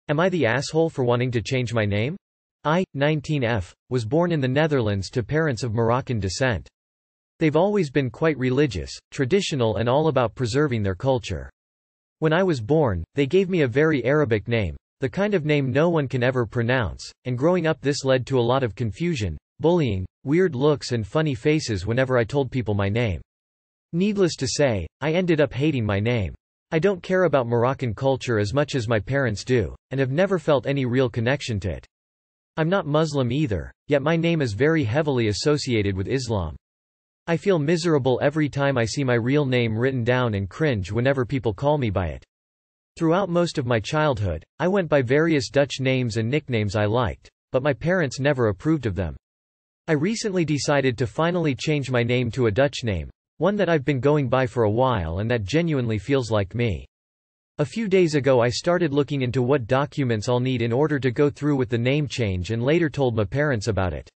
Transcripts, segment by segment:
Am I the asshole for wanting to change my name? I, 19F, was born in the Netherlands to parents of Moroccan descent. They've always been quite religious, traditional and all about preserving their culture. When I was born, they gave me a very Arabic name, the kind of name no one can ever pronounce, and growing up this led to a lot of confusion, bullying, weird looks and funny faces whenever I told people my name. Needless to say, I ended up hating my name. I don't care about Moroccan culture as much as my parents do, and have never felt any real connection to it. I'm not Muslim either, yet my name is very heavily associated with Islam. I feel miserable every time I see my real name written down and cringe whenever people call me by it. Throughout most of my childhood, I went by various Dutch names and nicknames I liked, but my parents never approved of them. I recently decided to finally change my name to a Dutch name, one that I've been going by for a while and that genuinely feels like me. A few days ago I started looking into what documents I'll need in order to go through with the name change and later told my parents about it.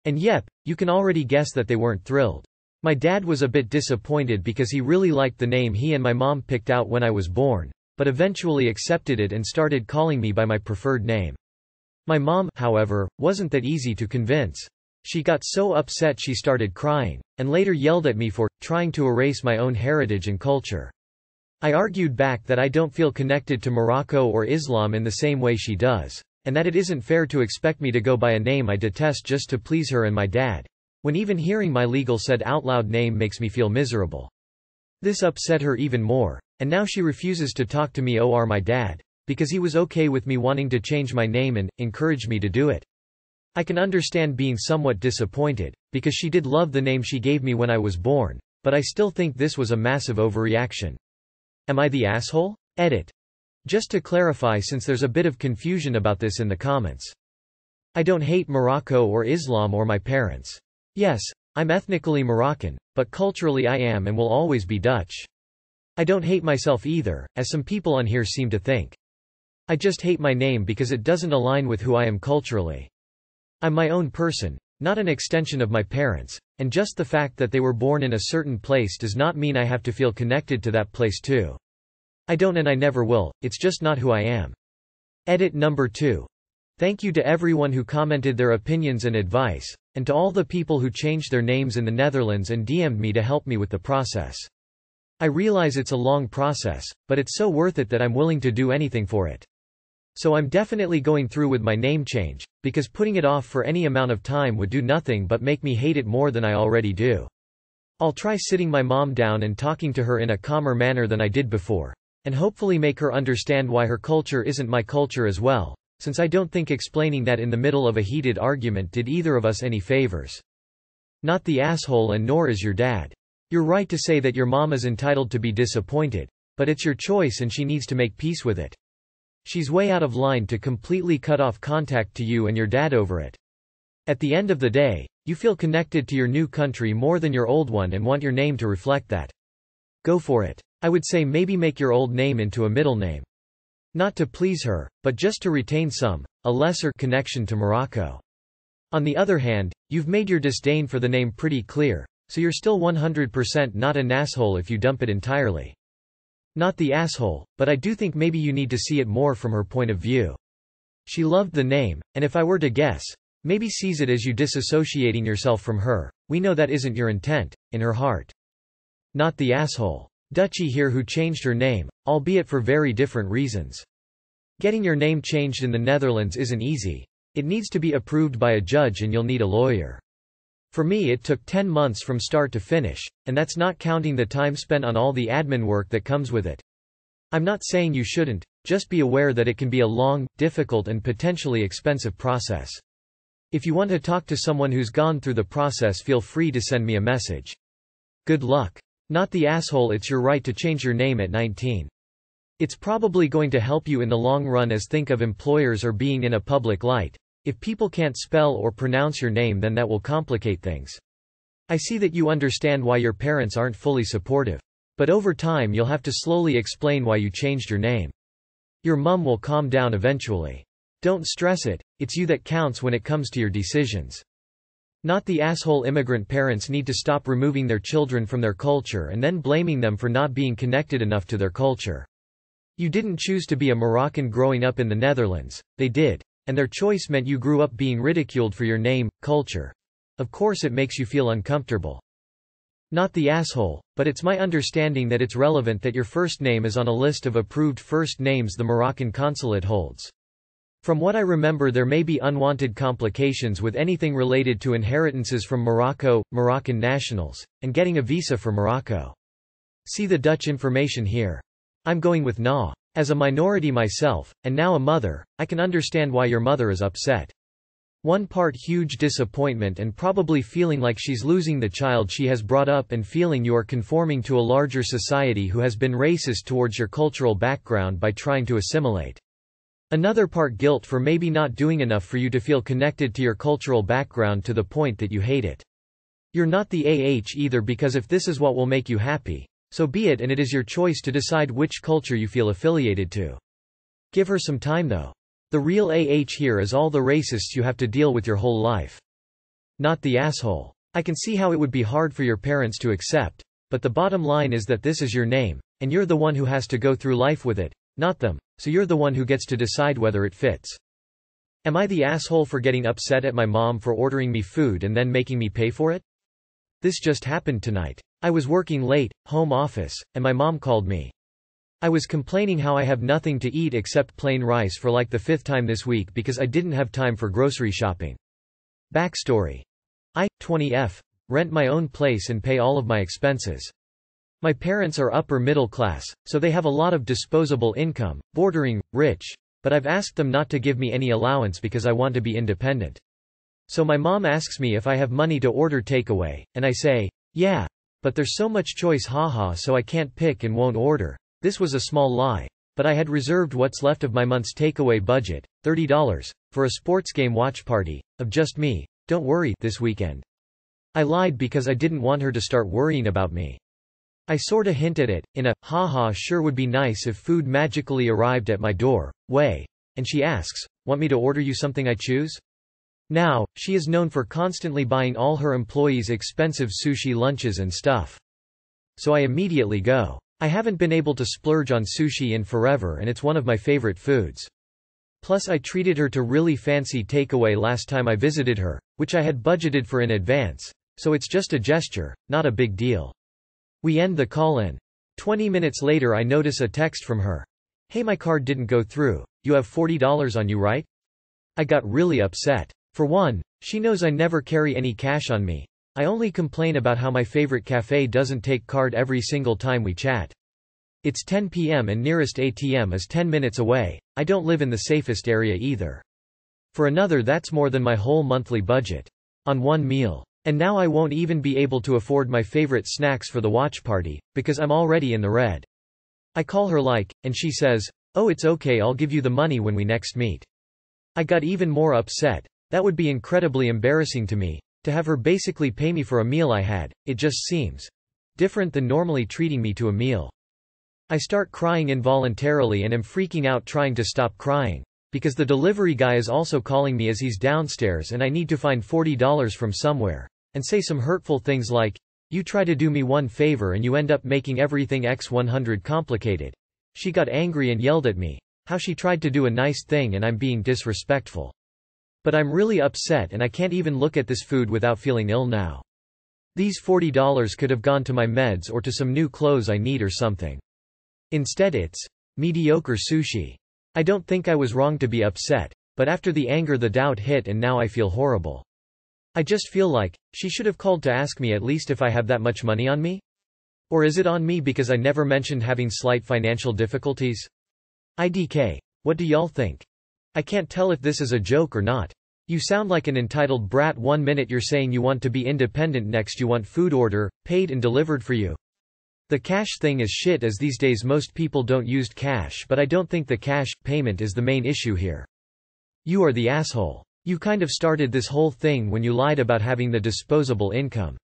And yep, you can already guess that they weren't thrilled. My dad was a bit disappointed because he really liked the name he and my mom picked out when I was born, but eventually accepted it and started calling me by my preferred name. My mom, however, wasn't that easy to convince. She got so upset she started crying, and later yelled at me for trying to erase my own heritage and culture. I argued back that I don't feel connected to Morocco or Islam in the same way she does, and that it isn't fair to expect me to go by a name I detest just to please her and my dad, when even hearing my legal said out loud name makes me feel miserable. This upset her even more, and now she refuses to talk to me or my dad, because he was okay with me wanting to change my name and encouraged me to do it. I can understand being somewhat disappointed, because she did love the name she gave me when I was born, but I still think this was a massive overreaction. Am I the asshole? Edit. Just to clarify, since there's a bit of confusion about this in the comments. I don't hate Morocco or Islam or my parents. Yes, I'm ethnically Moroccan, but culturally I am and will always be Dutch. I don't hate myself either, as some people on here seem to think. I just hate my name because it doesn't align with who I am culturally. I'm my own person, not an extension of my parents, and just the fact that they were born in a certain place does not mean I have to feel connected to that place too. I don't and I never will, it's just not who I am. Edit number 2. Thank you to everyone who commented their opinions and advice, and to all the people who changed their names in the Netherlands and DM'd me to help me with the process. I realize it's a long process, but it's so worth it that I'm willing to do anything for it. So I'm definitely going through with my name change, because putting it off for any amount of time would do nothing but make me hate it more than I already do. I'll try sitting my mom down and talking to her in a calmer manner than I did before, and hopefully make her understand why her culture isn't my culture as well, since I don't think explaining that in the middle of a heated argument did either of us any favors. Not the asshole, and nor is your dad. You're right to say that your mom is entitled to be disappointed, but it's your choice and she needs to make peace with it. She's way out of line to completely cut off contact to you and your dad over it. At the end of the day, you feel connected to your new country more than your old one and want your name to reflect that. Go for it. I would say maybe make your old name into a middle name. Not to please her, but just to retain a lesser connection to Morocco. On the other hand, you've made your disdain for the name pretty clear, so you're still 100% not an asshole if you dump it entirely. Not the asshole, but I do think maybe you need to see it more from her point of view. She loved the name, and if I were to guess, maybe sees it as you disassociating yourself from her. We know that isn't your intent, in her heart. Not the asshole. Dutchie here who changed her name, albeit for very different reasons. Getting your name changed in the Netherlands isn't easy. It needs to be approved by a judge and you'll need a lawyer. For me it took 10 months from start to finish, and that's not counting the time spent on all the admin work that comes with it. I'm not saying you shouldn't, just be aware that it can be a long, difficult and potentially expensive process. If you want to talk to someone who's gone through the process, feel free to send me a message. Good luck. Not the asshole, it's your right to change your name at 19. It's probably going to help you in the long run, as think of employers or being in a public light. If people can't spell or pronounce your name, then that will complicate things. I see that you understand why your parents aren't fully supportive. But over time you'll have to slowly explain why you changed your name. Your mum will calm down eventually. Don't stress it, it's you that counts when it comes to your decisions. Not the asshole. Immigrant parents need to stop removing their children from their culture and then blaming them for not being connected enough to their culture. You didn't choose to be a Moroccan growing up in the Netherlands, they did. And their choice meant you grew up being ridiculed for your name, culture. Of course it makes you feel uncomfortable. Not the asshole, but it's my understanding that it's relevant that your first name is on a list of approved first names the Moroccan consulate holds. From what I remember, there may be unwanted complications with anything related to inheritances from Morocco, Moroccan nationals, and getting a visa for Morocco. See the Dutch information here. I'm going with nah. As a minority myself, and now a mother, I can understand why your mother is upset. One part huge disappointment and probably feeling like she's losing the child she has brought up and feeling you are conforming to a larger society who has been racist towards your cultural background by trying to assimilate. Another part guilt for maybe not doing enough for you to feel connected to your cultural background to the point that you hate it. You're not the either, because if this is what will make you happy, so be it, and it is your choice to decide which culture you feel affiliated to. Give her some time though. The real here is all the racists you have to deal with your whole life. Not the asshole. I can see how it would be hard for your parents to accept, but the bottom line is that this is your name, and you're the one who has to go through life with it, not them, so you're the one who gets to decide whether it fits. Am I the asshole for getting upset at my mom for ordering me food and then making me pay for it? This just happened tonight. I was working late, home office, and my mom called me. I was complaining how I have nothing to eat except plain rice for like the 5th time this week because I didn't have time for grocery shopping. Backstory. I, 20F, rent my own place and pay all of my expenses. My parents are upper middle class, so they have a lot of disposable income, bordering rich, but I've asked them not to give me any allowance because I want to be independent. So my mom asks me if I have money to order takeaway, and I say, yeah. But there's so much choice, haha, so I can't pick and won't order. This was a small lie. But I had reserved what's left of my month's takeaway budget, $30, for a sports game watch party, of just me, don't worry, this weekend. I lied because I didn't want her to start worrying about me. I sorta hint at it, in a, haha, sure would be nice if food magically arrived at my door, way. And she asks, want me to order you something I choose? Now, she is known for constantly buying all her employees expensive sushi lunches and stuff. So I immediately go. I haven't been able to splurge on sushi in forever and it's one of my favorite foods. Plus I treated her to really fancy takeaway last time I visited her, which I had budgeted for in advance, so it's just a gesture, not a big deal. We end the call-in. 20 minutes later I notice a text from her. Hey, my card didn't go through. You have $40 on you, right? I got really upset. For one, she knows I never carry any cash on me. I only complain about how my favorite cafe doesn't take card every single time we chat. It's 10 p.m. and nearest ATM is 10 minutes away. I don't live in the safest area either. For another, that's more than my whole monthly budget. On one meal. And now I won't even be able to afford my favorite snacks for the watch party, because I'm already in the red. I call her and she says, oh, it's okay, I'll give you the money when we next meet. I got even more upset. That would be incredibly embarrassing to me, to have her basically pay me for a meal I had. It just seems different than normally treating me to a meal. I start crying involuntarily and am freaking out trying to stop crying, because the delivery guy is also calling me as he's downstairs and I need to find $40 from somewhere, and say some hurtful things like, you try to do me one favor and you end up making everything x100 complicated. She got angry and yelled at me, how she tried to do a nice thing and I'm being disrespectful. But I'm really upset and I can't even look at this food without feeling ill now. These $40 could have gone to my meds or to some new clothes I need or something. Instead it's mediocre sushi. I don't think I was wrong to be upset, but after the anger the doubt hit and now I feel horrible. I just feel like, she should have called to ask me at least if I have that much money on me? Or is it on me because I never mentioned having slight financial difficulties? IDK. What do y'all think? I can't tell if this is a joke or not. You sound like an entitled brat. 1 minute you're saying you want to be independent, next you want food order, paid and delivered for you. The cash thing is shit, as these days most people don't use cash, but I don't think the cash payment is the main issue here. You are the asshole. You kind of started this whole thing when you lied about having the disposable income.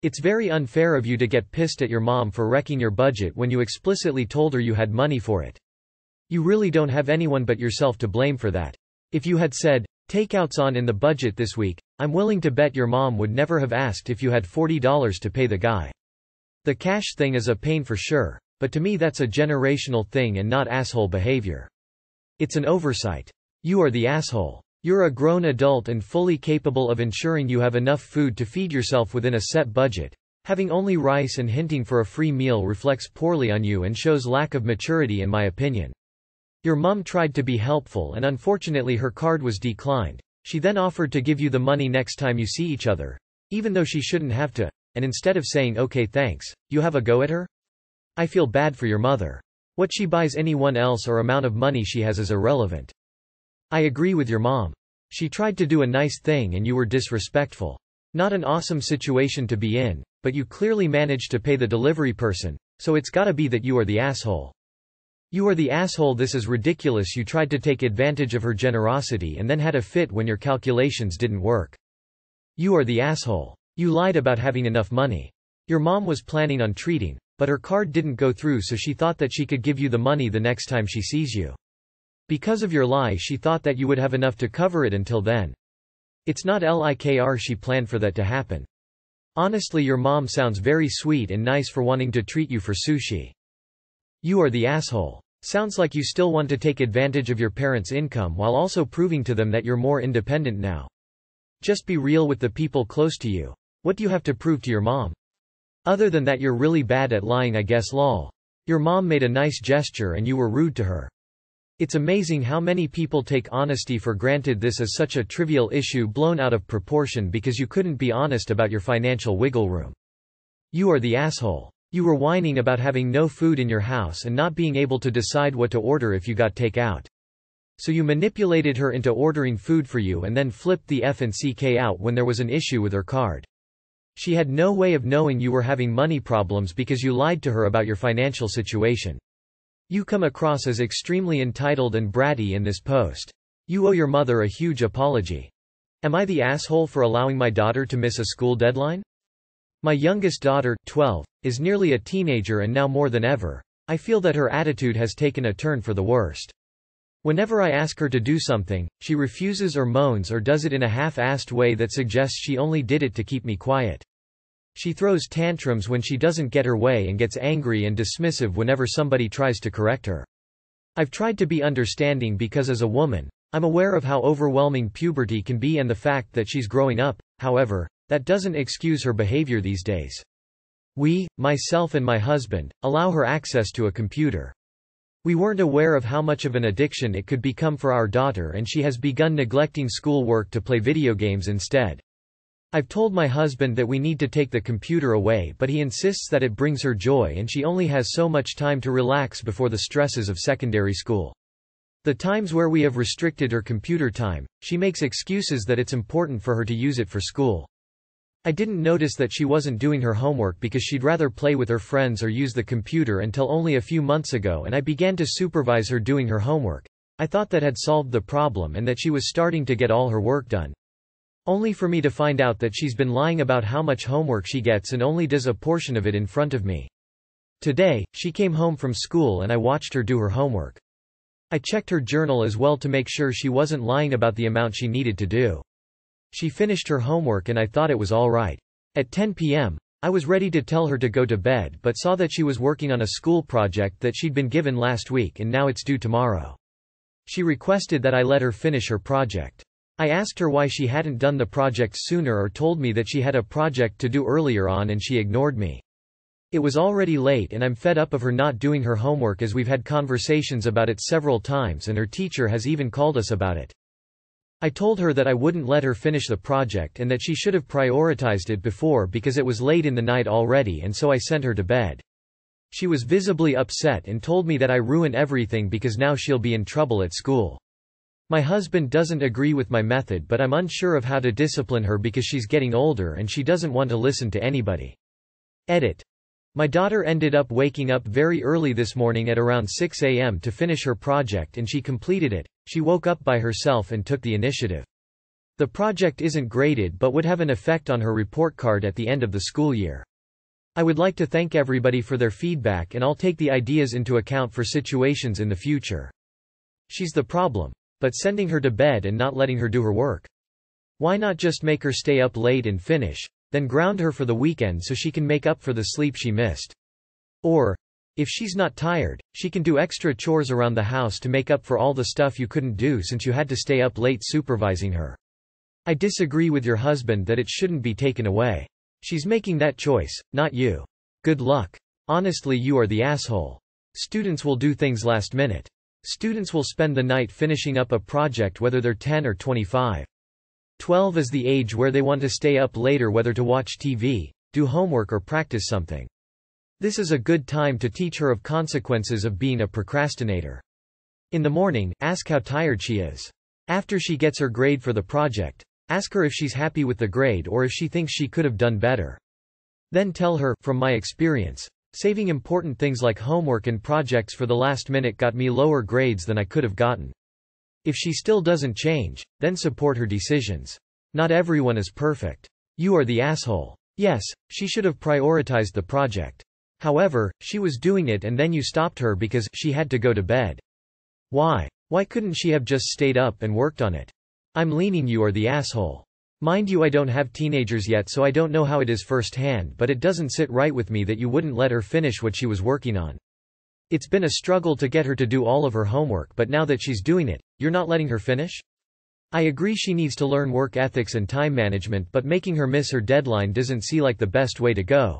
It's very unfair of you to get pissed at your mom for wrecking your budget when you explicitly told her you had money for it. You really don't have anyone but yourself to blame for that. If you had said, takeouts on in the budget this week, I'm willing to bet your mom would never have asked if you had $40 to pay the guy. The cash thing is a pain for sure, but to me that's a generational thing and not asshole behavior. It's an oversight. You are the asshole. You're a grown adult and fully capable of ensuring you have enough food to feed yourself within a set budget. Having only rice and hinting for a free meal reflects poorly on you and shows lack of maturity in my opinion. Your mum tried to be helpful and unfortunately her card was declined. She then offered to give you the money next time you see each other, even though she shouldn't have to, and instead of saying okay thanks, you have a go at her? I feel bad for your mother. What she buys anyone else or amount of money she has is irrelevant. I agree with your mom. She tried to do a nice thing and you were disrespectful. Not an awesome situation to be in, but you clearly managed to pay the delivery person, so it's gotta be that you are the asshole. You are the asshole. This is ridiculous. You tried to take advantage of her generosity and then had a fit when your calculations didn't work. You are the asshole. You lied about having enough money. Your mom was planning on treating, but her card didn't go through so she thought that she could give you the money the next time she sees you. Because of your lie she thought that you would have enough to cover it until then. It's not like she planned for that to happen. Honestly your mom sounds very sweet and nice for wanting to treat you for sushi. You are the asshole. Sounds like you still want to take advantage of your parents' income while also proving to them that you're more independent now. Just be real with the people close to you. What do you have to prove to your mom? Other than that you're really bad at lying I guess lol. Your mom made a nice gesture and you were rude to her. It's amazing how many people take honesty for granted. This is such a trivial issue blown out of proportion because you couldn't be honest about your financial wiggle room. You are the asshole. You were whining about having no food in your house and not being able to decide what to order if you got takeout. So you manipulated her into ordering food for you and then flipped the F&CK out when there was an issue with her card. She had no way of knowing you were having money problems because you lied to her about your financial situation. You come across as extremely entitled and bratty in this post. You owe your mother a huge apology. Am I the asshole for allowing my daughter to miss a school deadline? My youngest daughter, 12, is nearly a teenager and now more than ever, I feel that her attitude has taken a turn for the worst. Whenever I ask her to do something, she refuses or moans or does it in a half-assed way that suggests she only did it to keep me quiet. She throws tantrums when she doesn't get her way and gets angry and dismissive whenever somebody tries to correct her. I've tried to be understanding because as a woman, I'm aware of how overwhelming puberty can be and the fact that she's growing up, however, that doesn't excuse her behavior these days. We, myself and my husband, allow her access to a computer. We weren't aware of how much of an addiction it could become for our daughter and she has begun neglecting schoolwork to play video games instead. I've told my husband that we need to take the computer away but he insists that it brings her joy and she only has so much time to relax before the stresses of secondary school. The times where we have restricted her computer time, she makes excuses that it's important for her to use it for school. I didn't notice that she wasn't doing her homework because she'd rather play with her friends or use the computer until only a few months ago and I began to supervise her doing her homework. I thought that had solved the problem and that she was starting to get all her work done. Only for me to find out that she's been lying about how much homework she gets and only does a portion of it in front of me. Today, she came home from school and I watched her do her homework. I checked her journal as well to make sure she wasn't lying about the amount she needed to do. She finished her homework and I thought it was all right. At 10 p.m., I was ready to tell her to go to bed but saw that she was working on a school project that she'd been given last week and now it's due tomorrow. She requested that I let her finish her project. I asked her why she hadn't done the project sooner or told me that she had a project to do earlier on and she ignored me. It was already late and I'm fed up of her not doing her homework as we've had conversations about it several times and her teacher has even called us about it. I told her that I wouldn't let her finish the project and that she should have prioritized it before because it was late in the night already and so I sent her to bed. She was visibly upset and told me that I ruin everything because now she'll be in trouble at school. My husband doesn't agree with my method but I'm unsure of how to discipline her because she's getting older and she doesn't want to listen to anybody. Edit. My daughter ended up waking up very early this morning at around 6 a.m. to finish her project and she completed it. She woke up by herself and took the initiative. The project isn't graded but would have an effect on her report card at the end of the school year. I would like to thank everybody for their feedback and I'll take the ideas into account for situations in the future. She's the problem. But sending her to bed and not letting her do her work. Why not just make her stay up late and finish, then ground her for the weekend so she can make up for the sleep she missed? Or, If she's not tired, she can do extra chores around the house to make up for all the stuff you couldn't do since you had to stay up late supervising her. I disagree with your husband that it shouldn't be taken away. She's making that choice, not you. Good luck. Honestly, you are the asshole. Students will do things last minute. Students will spend the night finishing up a project whether they're 10 or 25. 12 is the age where they want to stay up later whether to watch TV, do homework or practice something. This is a good time to teach her of consequences of being a procrastinator. In the morning, ask how tired she is. After she gets her grade for the project, ask her if she's happy with the grade or if she thinks she could have done better. Then tell her, from my experience, saving important things like homework and projects for the last minute got me lower grades than I could have gotten. If she still doesn't change, then support her decisions. Not everyone is perfect. You are the asshole. Yes, she should have prioritized the project. However, she was doing it and then you stopped her because she had to go to bed. Why? Why couldn't she have just stayed up and worked on it? I'm leaning you are the asshole. Mind you, I don't have teenagers yet, so I don't know how it is firsthand, but it doesn't sit right with me that you wouldn't let her finish what she was working on. It's been a struggle to get her to do all of her homework, but now that she's doing it, you're not letting her finish? I agree she needs to learn work ethics and time management, but making her miss her deadline doesn't seem like the best way to go.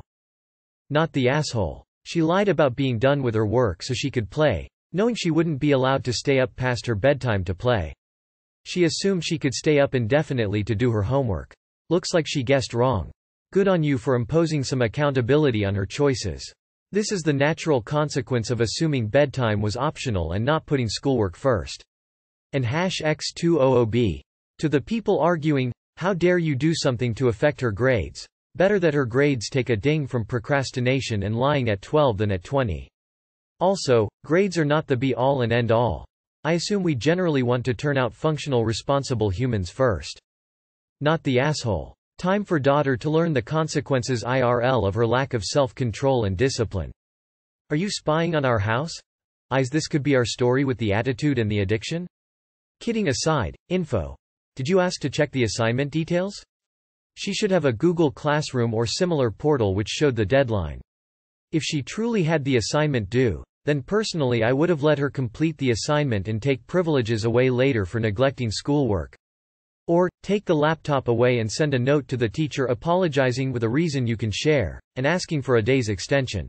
Not the asshole. She lied about being done with her work so she could play, knowing she wouldn't be allowed to stay up past her bedtime to play. She assumed she could stay up indefinitely to do her homework. Looks like she guessed wrong. Good on you for imposing some accountability on her choices. This is the natural consequence of assuming bedtime was optional and not putting schoolwork first. And #X200B. To the people arguing, how dare you do something to affect her grades? Better that her grades take a ding from procrastination and lying at 12 than at 20. Also, grades are not the be-all and end-all. I assume we generally want to turn out functional, responsible humans first. Not the asshole. Time for daughter to learn the consequences IRL of her lack of self-control and discipline. Are you spying on our house? This could be our story with the attitude and the addiction? Kidding aside, info. Did you ask to check the assignment details? She should have a Google Classroom or similar portal which showed the deadline. If she truly had the assignment due, then personally I would have let her complete the assignment and take privileges away later for neglecting schoolwork. Or, take the laptop away and send a note to the teacher apologizing with a reason you can share, and asking for a day's extension.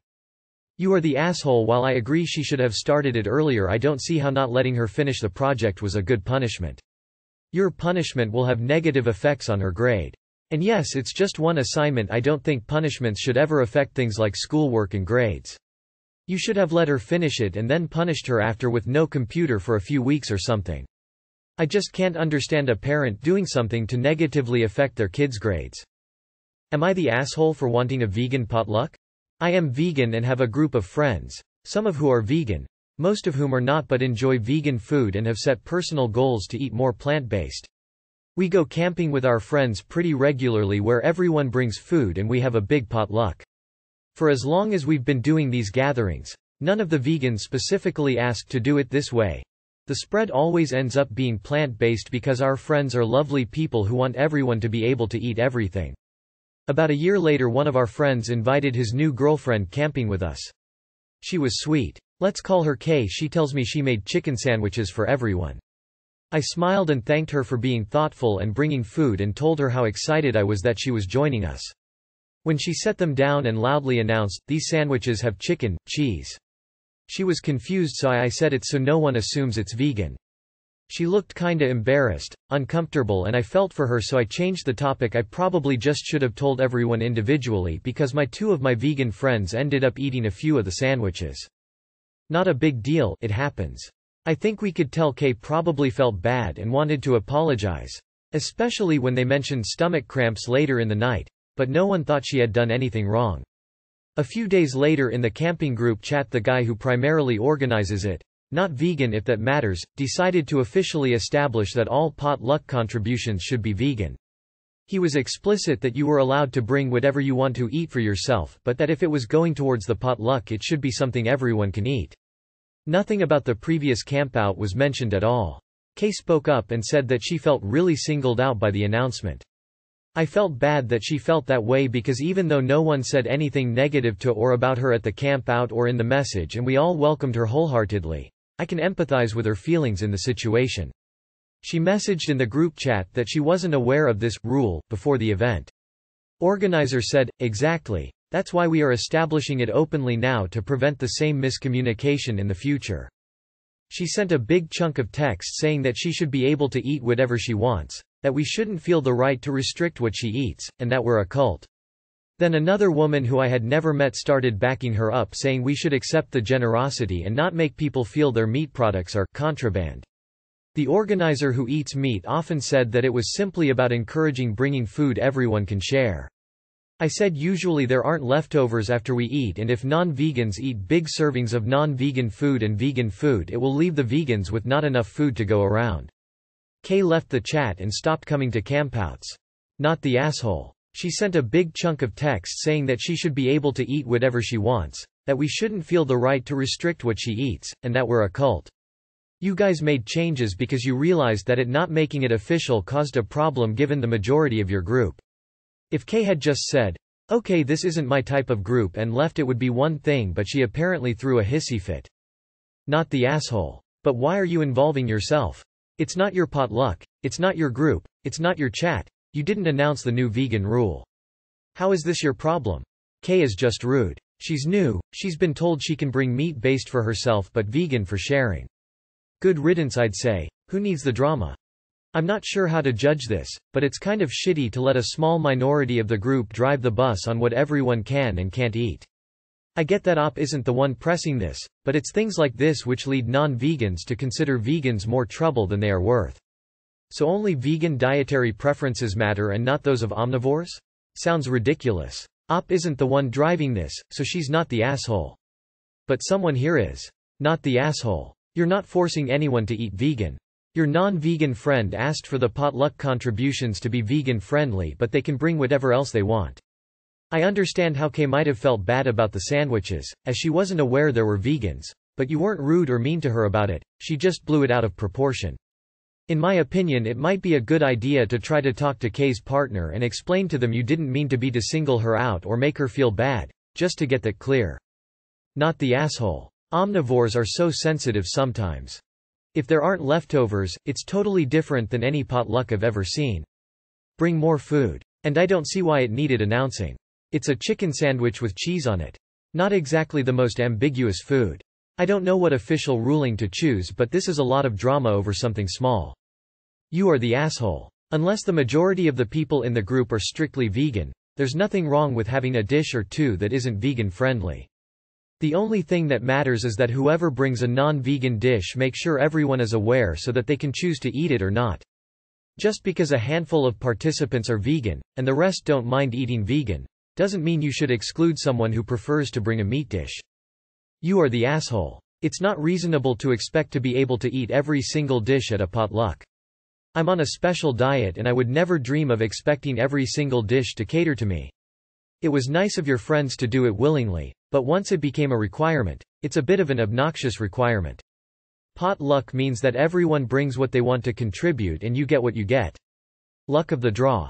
You are the asshole. While I agree she should have started it earlier, I don't see how not letting her finish the project was a good punishment. Your punishment will have negative effects on her grade. And yes, it's just one assignment. I don't think punishments should ever affect things like schoolwork and grades. You should have let her finish it and then punished her after with no computer for a few weeks or something. I just can't understand a parent doing something to negatively affect their kids' grades. Am I the asshole for wanting a vegan potluck? I am vegan and have a group of friends, some of who are vegan, most of whom are not but enjoy vegan food and have set personal goals to eat more plant-based. We go camping with our friends pretty regularly where everyone brings food and we have a big potluck. For as long as we've been doing these gatherings, none of the vegans specifically asked to do it this way. The spread always ends up being plant-based because our friends are lovely people who want everyone to be able to eat everything. About a year later, one of our friends invited his new girlfriend camping with us. She was sweet. Let's call her Kay. She tells me she made chicken sandwiches for everyone. I smiled and thanked her for being thoughtful and bringing food and told her how excited I was that she was joining us. When she set them down and loudly announced, "These sandwiches have chicken, cheese." She was confused, so I said it so no one assumes it's vegan. She looked kinda embarrassed, uncomfortable, and I felt for her, so I changed the topic. I probably just should have told everyone individually because two of my vegan friends ended up eating a few of the sandwiches. Not a big deal, it happens. I think we could tell Kay probably felt bad and wanted to apologize, especially when they mentioned stomach cramps later in the night, but no one thought she had done anything wrong. A few days later in the camping group chat, the guy who primarily organizes it, not vegan if that matters, decided to officially establish that all potluck contributions should be vegan. He was explicit that you were allowed to bring whatever you want to eat for yourself, but that if it was going towards the potluck it should be something everyone can eat. Nothing about the previous campout was mentioned at all. Kay spoke up and said that she felt really singled out by the announcement. I felt bad that she felt that way because even though no one said anything negative to or about her at the camp out or in the message and we all welcomed her wholeheartedly, I can empathize with her feelings in the situation. She messaged in the group chat that she wasn't aware of this rule before the event. Organizer said, "Exactly. That's why we are establishing it openly now to prevent the same miscommunication in the future." She sent a big chunk of text saying that she should be able to eat whatever she wants, that we shouldn't feel the right to restrict what she eats, and that we're a cult. Then another woman who I had never met started backing her up saying we should accept the generosity and not make people feel their meat products are contraband. The organizer who eats meat often said that it was simply about encouraging bringing food everyone can share. I said usually there aren't leftovers after we eat, and if non-vegans eat big servings of non-vegan food and vegan food, it will leave the vegans with not enough food to go around. Kay left the chat and stopped coming to campouts. Not the asshole. She sent a big chunk of text saying that she should be able to eat whatever she wants, that we shouldn't feel the right to restrict what she eats, and that we're a cult. You guys made changes because you realized that it not making it official caused a problem given the majority of your group. If Kay had just said, "Okay, this isn't my type of group," and left, it would be one thing, but she apparently threw a hissy fit. Not the asshole. But why are you involving yourself? It's not your potluck, it's not your group, it's not your chat, you didn't announce the new vegan rule. How is this your problem? Kay is just rude. She's new, she's been told she can bring meat-based for herself but vegan for sharing. Good riddance, I'd say. Who needs the drama? I'm not sure how to judge this, but it's kind of shitty to let a small minority of the group drive the bus on what everyone can and can't eat. I get that OP isn't the one pressing this, but it's things like this which lead non-vegans to consider vegans more trouble than they are worth. So only vegan dietary preferences matter and not those of omnivores? Sounds ridiculous. OP isn't the one driving this, so she's not the asshole. But someone here is. Not the asshole. You're not forcing anyone to eat vegan. Your non-vegan friend asked for the potluck contributions to be vegan-friendly, but they can bring whatever else they want. I understand how Kay might have felt bad about the sandwiches, as she wasn't aware there were vegans, but you weren't rude or mean to her about it, she just blew it out of proportion. In my opinion, it might be a good idea to try to talk to Kay's partner and explain to them you didn't mean to be to single her out or make her feel bad, just to get that clear. Not the asshole. Omnivores are so sensitive sometimes. If there aren't leftovers, it's totally different than any potluck I've ever seen. Bring more food. And I don't see why it needed announcing. It's a chicken sandwich with cheese on it. Not exactly the most ambiguous food. I don't know what official ruling to choose, but this is a lot of drama over something small. You are the asshole. Unless the majority of the people in the group are strictly vegan, there's nothing wrong with having a dish or two that isn't vegan friendly. The only thing that matters is that whoever brings a non-vegan dish make sure everyone is aware so that they can choose to eat it or not. Just because a handful of participants are vegan, and the rest don't mind eating vegan, doesn't mean you should exclude someone who prefers to bring a meat dish. You are the asshole. It's not reasonable to expect to be able to eat every single dish at a potluck. I'm on a special diet and I would never dream of expecting every single dish to cater to me. It was nice of your friends to do it willingly, but once it became a requirement, it's a bit of an obnoxious requirement. Potluck means that everyone brings what they want to contribute and you get what you get. Luck of the draw.